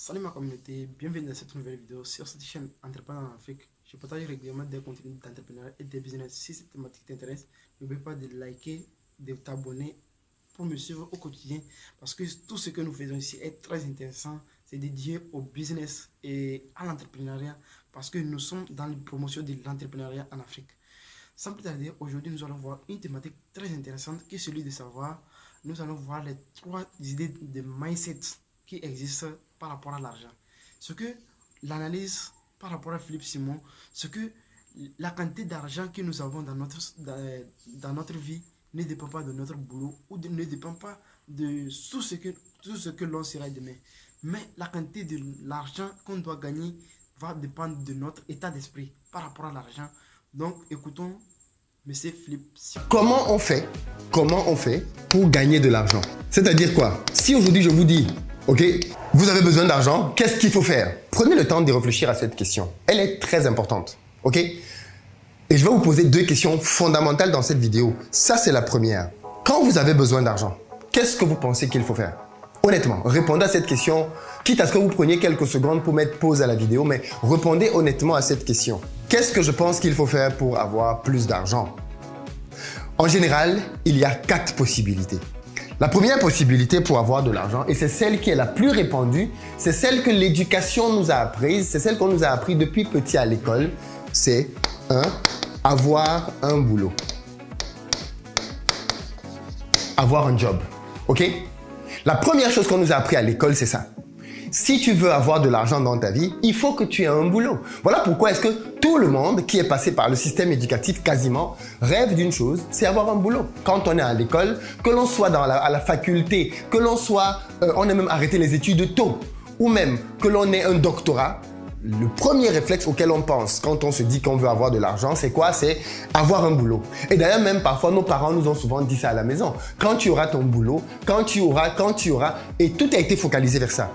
Salut ma communauté, bienvenue dans cette nouvelle vidéo sur cette chaîne Entrepreneur en Afrique. Je partage régulièrement des contenus d'entrepreneuriat et de business. Si cette thématique t'intéresse, n'oublie pas de liker, de t'abonner pour me suivre au quotidien parce que tout ce que nous faisons ici est très intéressant. C'est dédié au business et à l'entrepreneuriat parce que nous sommes dans la promotion de l'entrepreneuriat en Afrique. Sans plus tarder, aujourd'hui nous allons voir une thématique très intéressante qui est celui de savoir. Nous allons voir les 3 idées de mindset qui existent par rapport à l'argent. Ce que l'analyse par rapport à Philippe Simon, ce que la quantité d'argent que nous avons dans notre vie ne dépend pas de notre boulot ou ne dépend pas de tout ce que l'on sera demain. Mais la quantité de l'argent qu'on doit gagner va dépendre de notre état d'esprit par rapport à l'argent. Donc écoutons Monsieur Philippe Simon. Comment on fait pour gagner de l'argent? C'est-à-dire quoi? Si aujourd'hui je vous dis, ok, vous avez besoin d'argent, qu'est-ce qu'il faut faire? Prenez le temps de réfléchir à cette question. Elle est très importante, ok? Et je vais vous poser 2 questions fondamentales dans cette vidéo. Ça, c'est la première. Quand vous avez besoin d'argent, qu'est-ce que vous pensez qu'il faut faire? Honnêtement, répondez à cette question, quitte à ce que vous preniez quelques secondes pour mettre pause à la vidéo, mais répondez honnêtement à cette question. Qu'est-ce que je pense qu'il faut faire pour avoir plus d'argent? En général, il y a 4 possibilités. La première possibilité pour avoir de l'argent, et c'est celle qui est la plus répandue, c'est celle que l'éducation nous a apprise, c'est celle qu'on nous a appris depuis petit à l'école, c'est avoir un boulot. Avoir un job, ok? La première chose qu'on nous a appris à l'école, c'est ça. Si tu veux avoir de l'argent dans ta vie, il faut que tu aies un boulot. Voilà pourquoi est-ce que tout le monde qui est passé par le système éducatif quasiment rêve d'une chose, c'est avoir un boulot. Quand on est à l'école, que l'on soit à la faculté, que l'on soit, on a même arrêté les études tôt, ou même que l'on ait un doctorat, le premier réflexe auquel on pense quand on se dit qu'on veut avoir de l'argent, c'est quoi? C'est avoir un boulot. Et d'ailleurs, même parfois, nos parents nous ont souvent dit ça à la maison. Quand tu auras ton boulot, quand tu auras, et tout a été focalisé vers ça.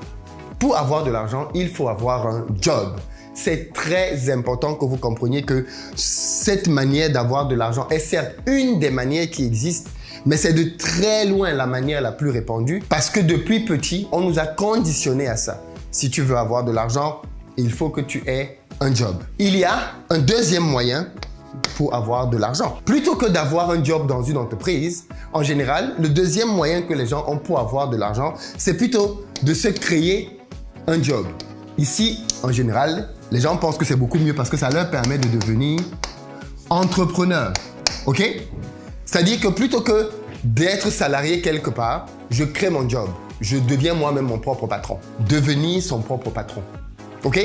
Pour avoir de l'argent, il faut avoir un job. C'est très important que vous compreniez que cette manière d'avoir de l'argent est certes une des manières qui existent, mais c'est de très loin la manière la plus répandue parce que depuis petit, on nous a conditionnés à ça. Si tu veux avoir de l'argent, il faut que tu aies un job. Il y a un deuxième moyen pour avoir de l'argent. Plutôt que d'avoir un job dans une entreprise, en général, le deuxième moyen que les gens ont pour avoir de l'argent, c'est plutôt de se créer un job. Ici, en général, les gens pensent que c'est beaucoup mieux parce que ça leur permet de devenir entrepreneur. Ok? C'est-à-dire que plutôt que d'être salarié quelque part, je crée mon job. Je deviens moi-même mon propre patron. Devenir son propre patron. Ok?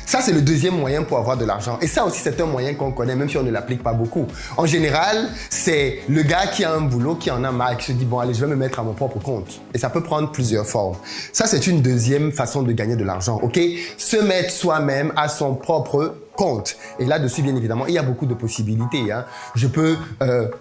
Ça, c'est le deuxième moyen pour avoir de l'argent. Et ça aussi, c'est un moyen qu'on connaît, même si on ne l'applique pas beaucoup. En général, c'est le gars qui a un boulot, qui en a marre, qui se dit, bon, allez, je vais me mettre à mon propre compte. Et ça peut prendre plusieurs formes. Ça, c'est une deuxième façon de gagner de l'argent, ok? Se mettre soi-même à son propre compte. Et là-dessus, bien évidemment, il y a beaucoup de possibilités. Hein. Je peux,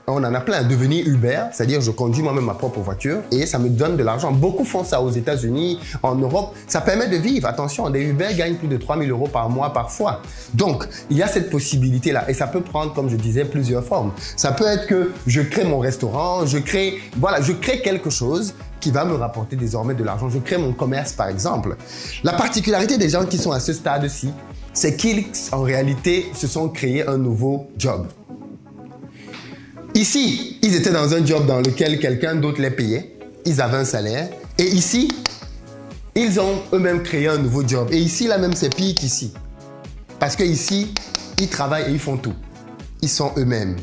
on en a plein, devenir Uber, c'est-à-dire je conduis moi-même ma propre voiture et ça me donne de l'argent. Beaucoup font ça aux États-Unis, en Europe. Ça permet de vivre. Attention, des Uber gagnent plus de 3 000 € par mois parfois. Donc, il y a cette possibilité-là et ça peut prendre, comme je disais, plusieurs formes. Ça peut être que je crée mon restaurant, je crée quelque chose qui va me rapporter désormais de l'argent. Je crée mon commerce, par exemple. La particularité des gens qui sont à ce stade-ci, c'est qu'ils, en réalité, se sont créés un nouveau job. Ici, ils étaient dans un job dans lequel quelqu'un d'autre les payait. Ils avaient un salaire. Et ici, ils ont eux-mêmes créé un nouveau job. Et ici, là même, c'est pire qu'ici. Parce que ici, ils travaillent et ils font tout. Ils sont eux-mêmes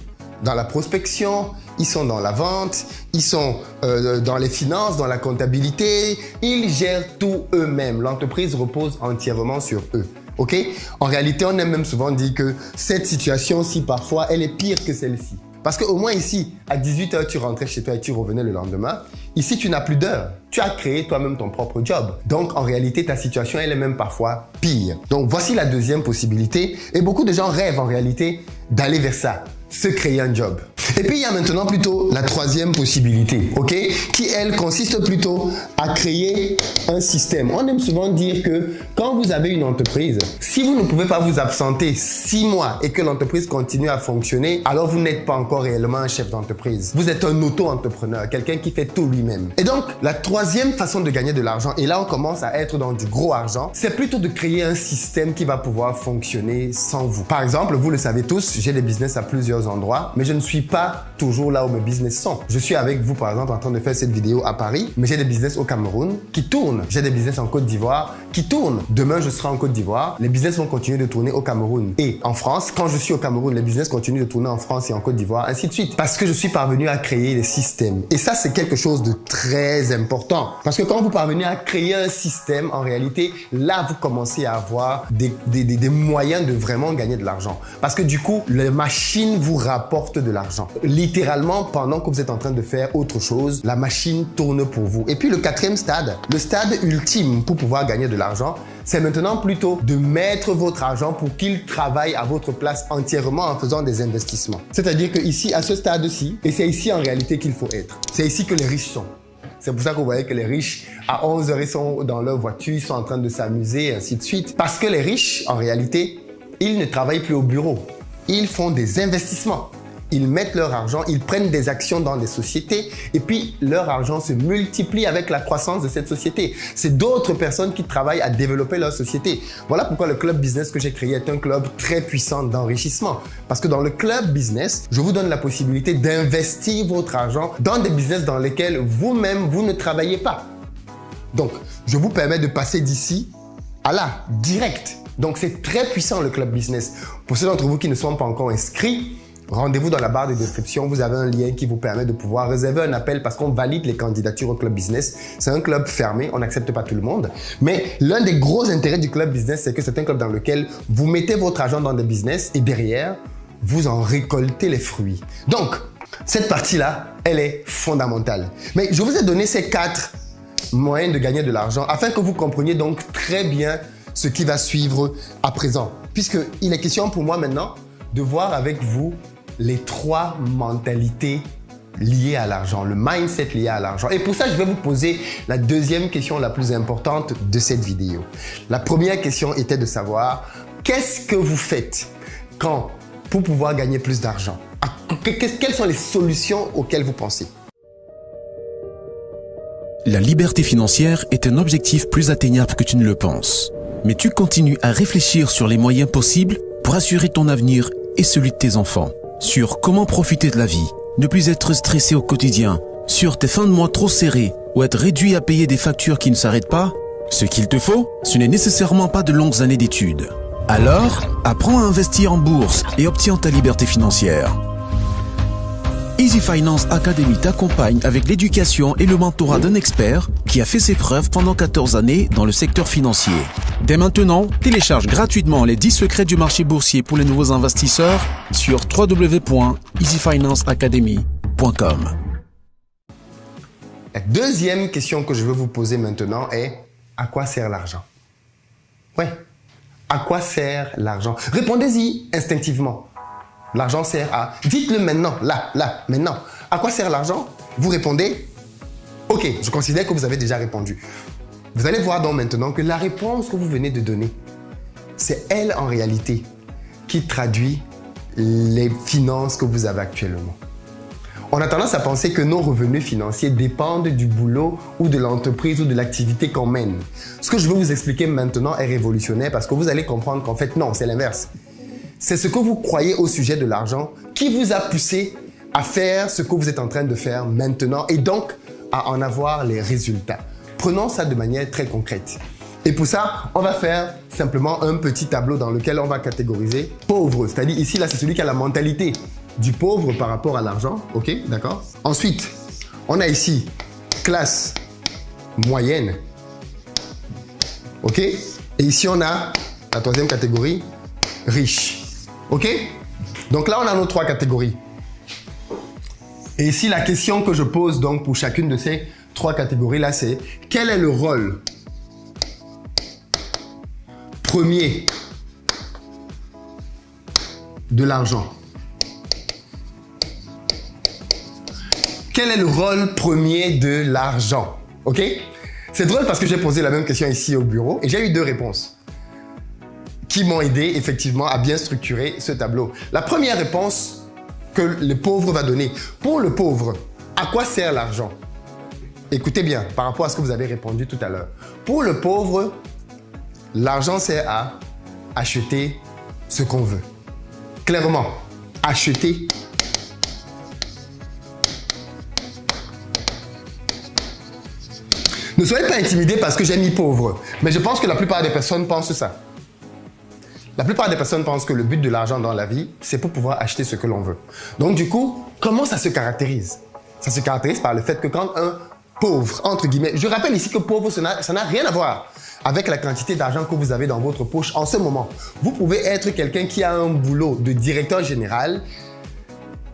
dans la prospection, ils sont dans la vente, ils sont dans les finances, dans la comptabilité. Ils gèrent tout eux-mêmes. L'entreprise repose entièrement sur eux. Ok? En réalité, on aime même souvent dire que cette situation-ci, parfois, elle est pire que celle-ci. Parce qu'au moins ici, à 18 h, tu rentrais chez toi et tu revenais le lendemain. Ici, tu n'as plus d'heures. Tu as créé toi-même ton propre job. Donc, en réalité, ta situation, elle est même parfois pire. Donc, voici la deuxième possibilité. Et beaucoup de gens rêvent en réalité d'aller vers ça, se créer un job. Et puis, il y a maintenant plutôt la troisième possibilité, ok, qui, elle, consiste plutôt à créer un système. On aime souvent dire que quand vous avez une entreprise, si vous ne pouvez pas vous absenter 6 mois et que l'entreprise continue à fonctionner, alors vous n'êtes pas encore réellement un chef d'entreprise. Vous êtes un auto-entrepreneur, quelqu'un qui fait tout lui-même. Et donc, la troisième façon de gagner de l'argent, et là on commence à être dans du gros argent, c'est plutôt de créer un système qui va pouvoir fonctionner sans vous. Par exemple, vous le savez tous, j'ai des business à plusieurs endroits, mais je ne suis pas toujours là où mes business sont. Je suis avec vous, par exemple, en train de faire cette vidéo à Paris, mais j'ai des business au Cameroun qui tournent. J'ai des business en Côte d'Ivoire qui tournent. Demain, je serai en Côte d'Ivoire. Les business vont continuer de tourner au Cameroun. Et en France, quand je suis au Cameroun, les business continuent de tourner en France et en Côte d'Ivoire, ainsi de suite. Parce que je suis parvenu à créer des systèmes. Et ça, c'est quelque chose de très important. Parce que quand vous parvenez à créer un système, en réalité, là, vous commencez à avoir des moyens de vraiment gagner de l'argent. Parce que du coup, les machines vous rapportent de l'argent. Littéralement, pendant que vous êtes en train de faire autre chose, la machine tourne pour vous. Et puis le quatrième stade, le stade ultime pour pouvoir gagner de l'argent, c'est maintenant plutôt de mettre votre argent pour qu'il travaille à votre place entièrement en faisant des investissements. C'est-à-dire que ici, à ce stade-ci, et c'est ici en réalité qu'il faut être. C'est ici que les riches sont. C'est pour ça que vous voyez que les riches, à 11 heures, ils sont dans leur voiture, ils sont en train de s'amuser, et ainsi de suite. Parce que les riches, en réalité, ils ne travaillent plus au bureau. Ils font des investissements. Ils mettent leur argent, ils prennent des actions dans des sociétés et puis leur argent se multiplie avec la croissance de cette société. C'est d'autres personnes qui travaillent à développer leur société. Voilà pourquoi le club business que j'ai créé est un club très puissant d'enrichissement. Parce que dans le club business, je vous donne la possibilité d'investir votre argent dans des business dans lesquels vous-même, vous ne travaillez pas. Donc, je vous permets de passer d'ici à là, direct. Donc, c'est très puissant le club business. Pour ceux d'entre vous qui ne sont pas encore inscrits, rendez-vous dans la barre de description, vous avez un lien qui vous permet de pouvoir réserver un appel parce qu'on valide les candidatures au club business. C'est un club fermé, on n'accepte pas tout le monde. Mais l'un des gros intérêts du club business, c'est que c'est un club dans lequel vous mettez votre argent dans des business et derrière, vous en récoltez les fruits. Donc, cette partie-là, elle est fondamentale. Mais je vous ai donné ces 4 moyens de gagner de l'argent afin que vous compreniez donc très bien ce qui va suivre à présent. Puisqu'il est question pour moi maintenant de voir avec vous les 3 mentalités liées à l'argent, le mindset lié à l'argent. Et pour ça, je vais vous poser la deuxième question la plus importante de cette vidéo. La première question était de savoir qu'est-ce que vous faites pour pouvoir gagner plus d'argent? Quelles sont les solutions auxquelles vous pensez? La liberté financière est un objectif plus atteignable que tu ne le penses. Mais tu continues à réfléchir sur les moyens possibles pour assurer ton avenir et celui de tes enfants. Sur comment profiter de la vie, ne plus être stressé au quotidien, sur tes fins de mois trop serrées ou être réduit à payer des factures qui ne s'arrêtent pas. Ce qu'il te faut, ce n'est nécessairement pas de longues années d'études. Alors, apprends à investir en bourse et obtiens ta liberté financière. Easy Finance Academy t'accompagne avec l'éducation et le mentorat d'un expert qui a fait ses preuves pendant 14 années dans le secteur financier. Dès maintenant, télécharge gratuitement les 10 secrets du marché boursier pour les nouveaux investisseurs sur www.easyfinanceacademy.com. La deuxième question que je veux vous poser maintenant est à quoi sert l'argent? Ouais, à quoi sert l'argent? Répondez-y instinctivement. L'argent sert à... Dites-le maintenant, là, maintenant. À quoi sert l'argent? Vous répondez, ok, je considère que vous avez déjà répondu. Vous allez voir donc maintenant que la réponse que vous venez de donner, c'est elle en réalité qui traduit les finances que vous avez actuellement. On a tendance à penser que nos revenus financiers dépendent du boulot ou de l'entreprise ou de l'activité qu'on mène. Ce que je veux vous expliquer maintenant est révolutionnaire parce que vous allez comprendre qu'en fait, non, c'est l'inverse. C'est ce que vous croyez au sujet de l'argent qui vous a poussé à faire ce que vous êtes en train de faire maintenant et donc à en avoir les résultats. Prenons ça de manière très concrète. Et pour ça, on va faire simplement un petit tableau dans lequel on va catégoriser pauvre. C'est-à-dire ici, là, c'est celui qui a la mentalité du pauvre par rapport à l'argent. Ok, d'accord? Ensuite, on a ici classe moyenne. Ok? Et ici, on a la troisième catégorie, riche. Ok? Donc là, on a nos 3 catégories. Et ici, la question que je pose donc pour chacune de ces 3 catégories-là, c'est quel est le rôle premier de l'argent? quel est le rôle premier de l'argent? Ok? C'est drôle parce que j'ai posé la même question ici au bureau et j'ai eu 2 réponses qui m'ont aidé effectivement à bien structurer ce tableau. La première réponse que le pauvre va donner. Pour le pauvre, à quoi sert l'argent? Écoutez bien par rapport à ce que vous avez répondu tout à l'heure. Pour le pauvre, l'argent sert à acheter ce qu'on veut. Clairement, acheter. Ne soyez pas intimidés parce que j'ai mis pauvre, mais je pense que la plupart des personnes pensent ça. La plupart des personnes pensent que le but de l'argent dans la vie, c'est pour pouvoir acheter ce que l'on veut. Donc du coup, comment ça se caractérise? Ça se caractérise par le fait que quand un pauvre, entre guillemets, je rappelle ici que pauvre, ça n'a rien à voir avec la quantité d'argent que vous avez dans votre poche en ce moment. Vous pouvez être quelqu'un qui a un boulot de directeur général.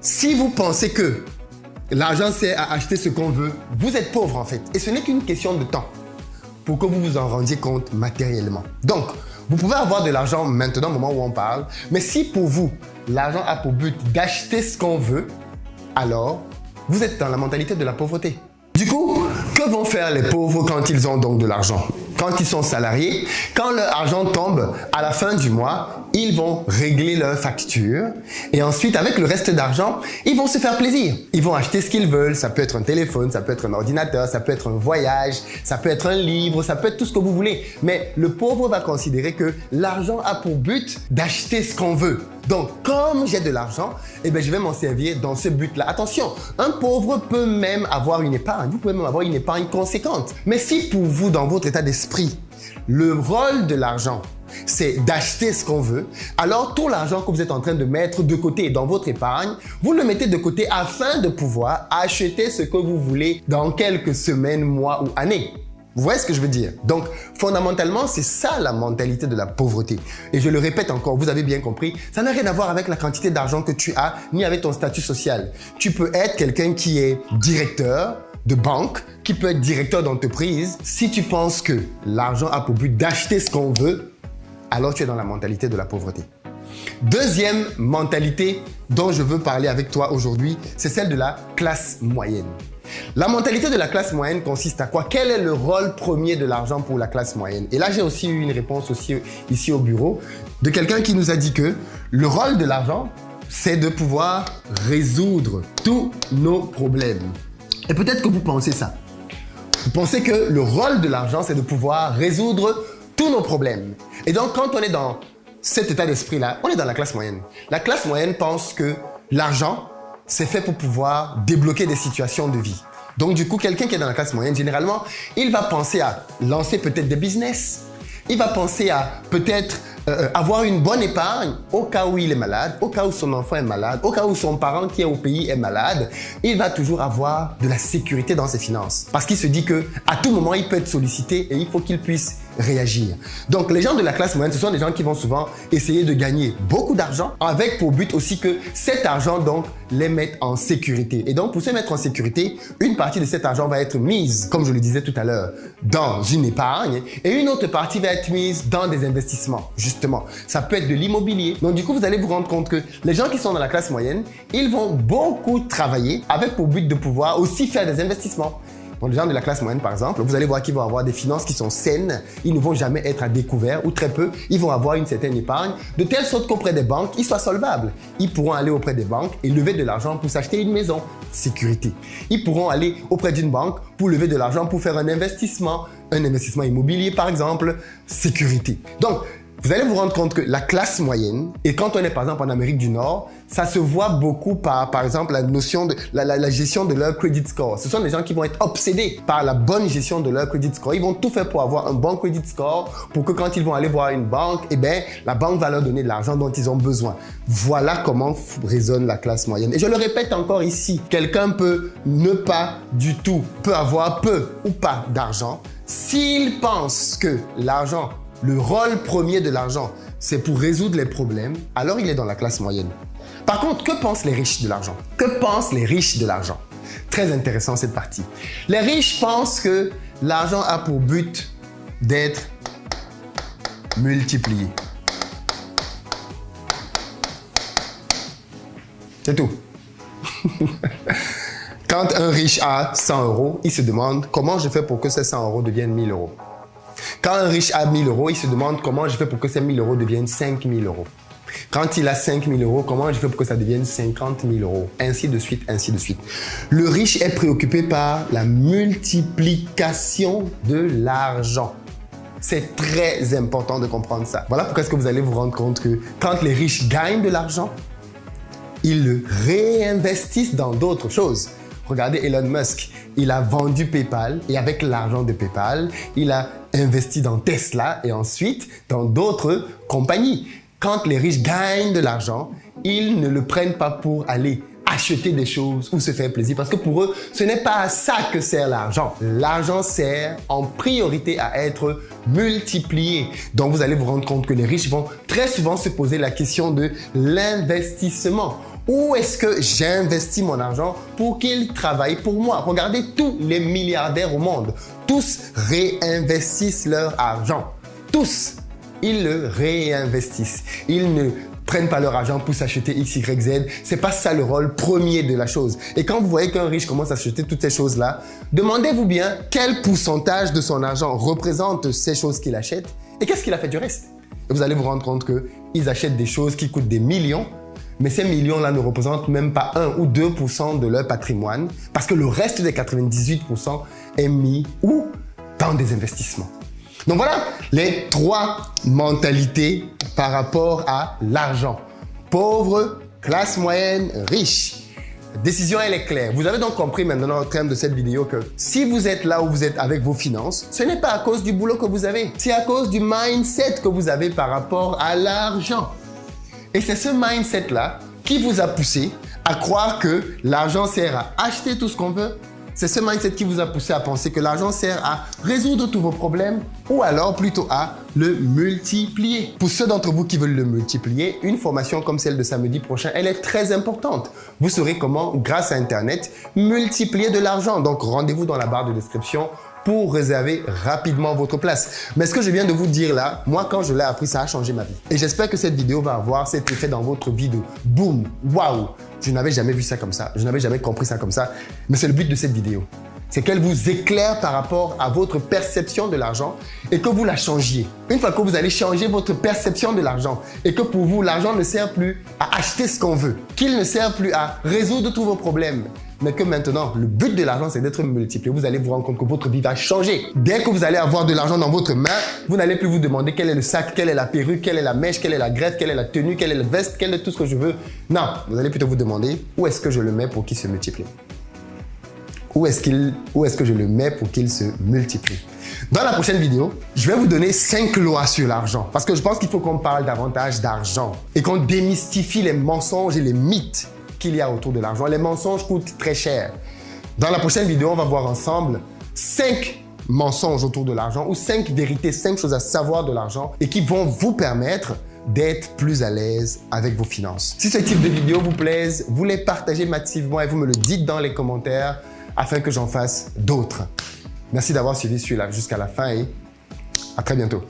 Si vous pensez que l'argent sert à acheter ce qu'on veut, vous êtes pauvre en fait. Et ce n'est qu'une question de temps pour que vous vous en rendiez compte matériellement. Donc, vous pouvez avoir de l'argent maintenant, au moment où on parle, mais si pour vous, l'argent a pour but d'acheter ce qu'on veut, alors vous êtes dans la mentalité de la pauvreté. Du coup, que vont faire les pauvres quand ils ont donc de l'argent? Quand ils sont salariés, quand leur argent tombe à la fin du mois, ils vont régler leurs factures et ensuite, avec le reste d'argent, ils vont se faire plaisir. Ils vont acheter ce qu'ils veulent. Ça peut être un téléphone, ça peut être un ordinateur, ça peut être un voyage, ça peut être un livre, ça peut être tout ce que vous voulez. Mais le pauvre va considérer que l'argent a pour but d'acheter ce qu'on veut. Donc, comme j'ai de l'argent, eh bien, je vais m'en servir dans ce but-là. Attention, un pauvre peut même avoir une épargne. Vous pouvez même avoir une épargne conséquente. Mais si pour vous, dans votre état d'esprit, le rôle de l'argent, c'est d'acheter ce qu'on veut, alors tout l'argent que vous êtes en train de mettre de côté dans votre épargne, vous le mettez de côté afin de pouvoir acheter ce que vous voulez dans quelques semaines, mois ou années. Vous voyez ce que je veux dire? Donc, fondamentalement, c'est ça la mentalité de la pauvreté. Et je le répète encore, vous avez bien compris, ça n'a rien à voir avec la quantité d'argent que tu as, ni avec ton statut social. Tu peux être quelqu'un qui est directeur de banque, qui peut être directeur d'entreprise. Si tu penses que l'argent a pour but d'acheter ce qu'on veut, alors tu es dans la mentalité de la pauvreté. Deuxième mentalité dont je veux parler avec toi aujourd'hui, c'est celle de la classe moyenne. La mentalité de la classe moyenne consiste à quoi? Quel est le rôle premier de l'argent pour la classe moyenne? Et là, j'ai aussi eu une réponse aussi ici au bureau de quelqu'un qui nous a dit que le rôle de l'argent, c'est de pouvoir résoudre tous nos problèmes. Et peut-être que vous pensez ça. Vous pensez que le rôle de l'argent, c'est de pouvoir résoudre tous nos problèmes. Et donc, quand on est dans cet état d'esprit-là, on est dans la classe moyenne. La classe moyenne pense que l'argent, c'est fait pour pouvoir débloquer des situations de vie. Donc, du coup, quelqu'un qui est dans la classe moyenne, généralement, il va penser à lancer peut-être des business. Il va penser à peut-être avoir une bonne épargne au cas où il est malade, au cas où son enfant est malade, au cas où son parent qui est au pays est malade. Il va toujours avoir de la sécurité dans ses finances. Parce qu'il se dit que à tout moment, il peut être sollicité et il faut qu'il puisse réagir. Donc, les gens de la classe moyenne, ce sont des gens qui vont souvent essayer de gagner beaucoup d'argent avec pour but aussi que cet argent, donc, les mette en sécurité. Et donc, pour se mettre en sécurité, une partie de cet argent va être mise, comme je le disais tout à l'heure, dans une épargne et une autre partie va être mise dans des investissements. Justement, ça peut être de l'immobilier. Donc, du coup, vous allez vous rendre compte que les gens qui sont dans la classe moyenne, ils vont beaucoup travailler avec pour but de pouvoir aussi faire des investissements. Donc, les gens de la classe moyenne, par exemple, vous allez voir qu'ils vont avoir des finances qui sont saines. Ils ne vont jamais être à découvert ou très peu. Ils vont avoir une certaine épargne de telle sorte qu'auprès des banques, ils soient solvables. Ils pourront aller auprès des banques et lever de l'argent pour s'acheter une maison. Sécurité. Ils pourront aller auprès d'une banque pour lever de l'argent pour faire un investissement immobilier, par exemple. Sécurité. Donc, vous allez vous rendre compte que la classe moyenne, et quand on est par exemple en Amérique du Nord, ça se voit beaucoup par exemple la notion de la gestion de leur credit score. Ce sont des gens qui vont être obsédés par la bonne gestion de leur credit score. Ils vont tout faire pour avoir un bon credit score pour que quand ils vont aller voir une banque, eh bien, la banque va leur donner de l'argent dont ils ont besoin. Voilà comment résonne la classe moyenne. Et je le répète encore ici, quelqu'un peut ne pas du tout, peut avoir peu ou pas d'argent. S'il pense que l'argent, le rôle premier de l'argent, c'est pour résoudre les problèmes, alors il est dans la classe moyenne. Par contre, que pensent les riches de l'argent? Que pensent les riches de l'argent? Très intéressant cette partie. Les riches pensent que l'argent a pour but d'être multiplié. C'est tout. Quand un riche a 100 euros, il se demande comment je fais pour que ces 100 euros deviennent 1000 euros. Quand un riche a 1000 euros, il se demande comment je fais pour que ces 1000 euros deviennent 5000 euros. Quand il a 5000 euros, comment je fais pour que ça devienne 50 000 euros? Ainsi de suite, ainsi de suite. Le riche est préoccupé par la multiplication de l'argent. C'est très important de comprendre ça. Voilà pourquoi est-ce que vous allez vous rendre compte que quand les riches gagnent de l'argent, ils le réinvestissent dans d'autres choses. Regardez Elon Musk, il a vendu PayPal et avec l'argent de PayPal, il a investi dans Tesla et ensuite dans d'autres compagnies. Quand les riches gagnent de l'argent, ils ne le prennent pas pour aller acheter des choses ou se faire plaisir parce que pour eux, ce n'est pas à ça que sert l'argent. L'argent sert en priorité à être multiplié. Donc, vous allez vous rendre compte que les riches vont très souvent se poser la question de l'investissement. Où est-ce que j'investis mon argent pour qu'il travaille pour moi? Regardez tous les milliardaires au monde. Tous réinvestissent leur argent. Tous. Ils le réinvestissent. Ils ne prennent pas leur argent pour s'acheter X, Y, Z. C'est pas ça le rôle premier de la chose. Et quand vous voyez qu'un riche commence à acheter toutes ces choses-là, demandez-vous bien quel pourcentage de son argent représente ces choses qu'il achète et qu'est-ce qu'il a fait du reste. Et vous allez vous rendre compte qu'ils achètent des choses qui coûtent des millions, mais ces millions-là ne représentent même pas 1 ou 2% de leur patrimoine parce que le reste des 98% est mis où? Dans des investissements. Donc voilà les 3 mentalités par rapport à l'argent. Pauvre, classe moyenne, riche. La décision, elle est claire. Vous avez donc compris maintenant au terme de cette vidéo que si vous êtes là où vous êtes avec vos finances, ce n'est pas à cause du boulot que vous avez. C'est à cause du mindset que vous avez par rapport à l'argent. Et c'est ce mindset-là qui vous a poussé à croire que l'argent sert à acheter tout ce qu'on veut. C'est ce mindset qui vous a poussé à penser que l'argent sert à résoudre tous vos problèmes ou alors plutôt à le multiplier. Pour ceux d'entre vous qui veulent le multiplier, une formation comme celle de samedi prochain, elle est très importante. Vous saurez comment, grâce à Internet, multiplier de l'argent. Donc, rendez-vous dans la barre de description pour réserver rapidement votre place. Mais ce que je viens de vous dire là, moi quand je l'ai appris, ça a changé ma vie. Et j'espère que cette vidéo va avoir cet effet dans votre vie de boum, waouh. Je n'avais jamais vu ça comme ça, je n'avais jamais compris ça comme ça, mais c'est le but de cette vidéo. C'est qu'elle vous éclaire par rapport à votre perception de l'argent et que vous la changiez. Une fois que vous allez changer votre perception de l'argent et que pour vous, l'argent ne sert plus à acheter ce qu'on veut, qu'il ne sert plus à résoudre tous vos problèmes, mais que maintenant, le but de l'argent, c'est d'être multiplié. Vous allez vous rendre compte que votre vie va changer. Dès que vous allez avoir de l'argent dans votre main, vous n'allez plus vous demander quel est le sac, quelle est la perruque, quelle est la mèche, quelle est la greffe, quelle est la tenue, quelle est la veste, quel est tout ce que je veux. Non, vous allez plutôt vous demander où est-ce que je le mets pour qu'il se multiplie. Où est-ce que je le mets pour qu'il se multiplie? Dans la prochaine vidéo, je vais vous donner 5 lois sur l'argent parce que je pense qu'il faut qu'on parle davantage d'argent et qu'on démystifie les mensonges et les mythes qu'il y a autour de l'argent. Les mensonges coûtent très cher. Dans la prochaine vidéo, on va voir ensemble 5 mensonges autour de l'argent ou 5 vérités, 5 choses à savoir de l'argent et qui vont vous permettre d'être plus à l'aise avec vos finances. Si ce type de vidéo vous plaise, vous les partagez massivement et vous me le dites dans les commentaires afin que j'en fasse d'autres. Merci d'avoir suivi celui-là jusqu'à la fin et à très bientôt.